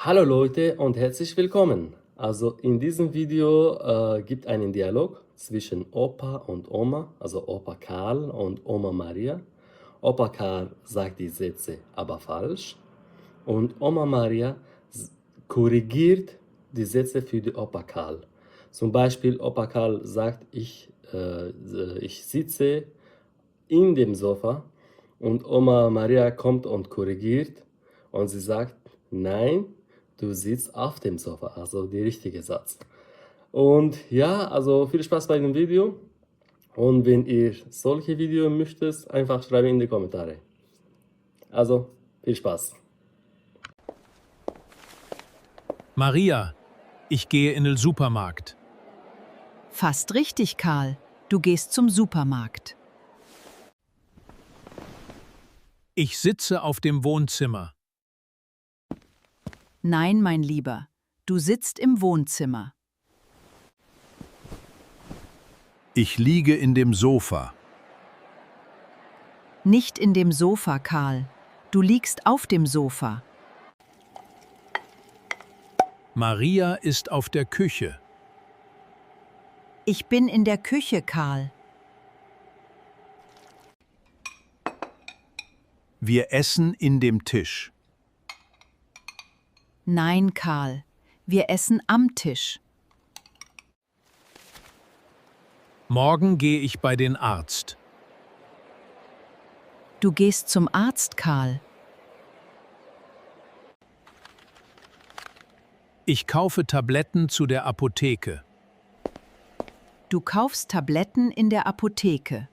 Hallo Leute und herzlich willkommen. Also in diesem Video gibt einen Dialog zwischen Opa und Oma, also Opa Karl und Oma Maria. Opa Karl sagt die Sätze aber falsch und Oma Maria korrigiert die Sätze für die Opa Karl. Zum Beispiel Opa Karl sagt, ich sitze in dem Sofa und Oma Maria kommt und korrigiert und sie sagt, nein, du sitzt auf dem Sofa, also der richtige Satz. Und ja, also viel Spaß bei dem Video und wenn ihr solche Videos möchtet, einfach schreiben in die Kommentare. Also viel Spaß. Maria, ich gehe in den Supermarkt. Fast richtig, Karl. Du gehst zum Supermarkt. Ich sitze auf dem Wohnzimmer. Nein, mein Lieber, du sitzt im Wohnzimmer. Ich liege in dem Sofa. Nicht in dem Sofa, Karl. Du liegst auf dem Sofa. Maria ist auf der Küche. Ich bin in der Küche, Karl. Wir essen in dem Tisch. Nein, Karl. Wir essen am Tisch. Morgen gehe ich bei den Arzt. Du gehst zum Arzt, Karl. Ich kaufe Tabletten zu der Apotheke. Du kaufst Tabletten in der Apotheke.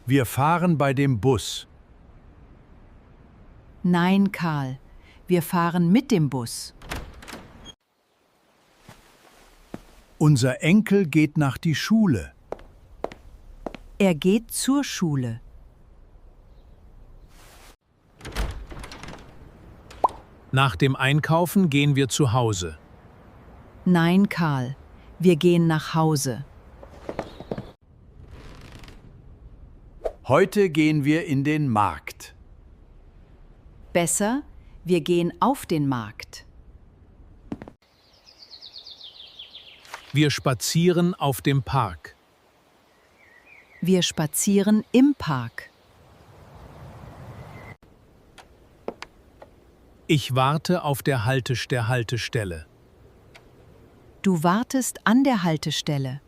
Wir fahren bei dem Bus. Nein, Karl. Wir fahren mit dem Bus. Unser Enkel geht nach die Schule. Er geht zur Schule. Nach dem Einkaufen gehen wir zu Hause. Nein, Karl. Wir gehen nach Hause. Heute gehen wir in den Markt. Besser, wir gehen auf den Markt. Wir spazieren auf dem Park. Wir spazieren im Park. Ich warte auf der Haltestelle. Du wartest an der Haltestelle.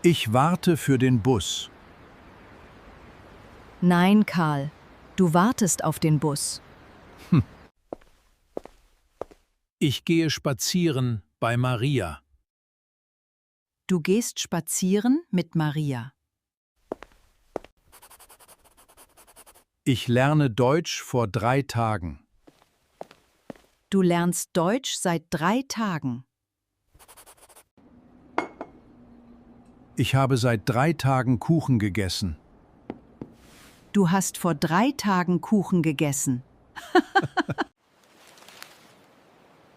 Ich warte für den Bus. Nein, Karl. Du wartest auf den Bus. Ich gehe spazieren bei Maria. Du gehst spazieren mit Maria. Ich lerne Deutsch vor 3 Tagen. Du lernst Deutsch seit 3 Tagen. Ich habe seit 3 Tagen Kuchen gegessen. Du hast vor 3 Tagen Kuchen gegessen.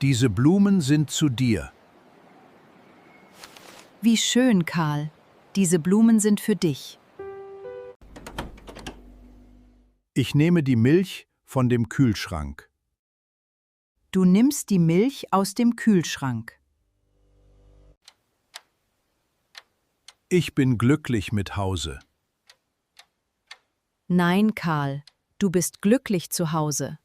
Diese Blumen sind zu dir. Wie schön, Karl. Diese Blumen sind für dich. Ich nehme die Milch von dem Kühlschrank. Du nimmst die Milch aus dem Kühlschrank. Ich bin glücklich mit Hause. Nein, Karl. Du bist glücklich zu Hause.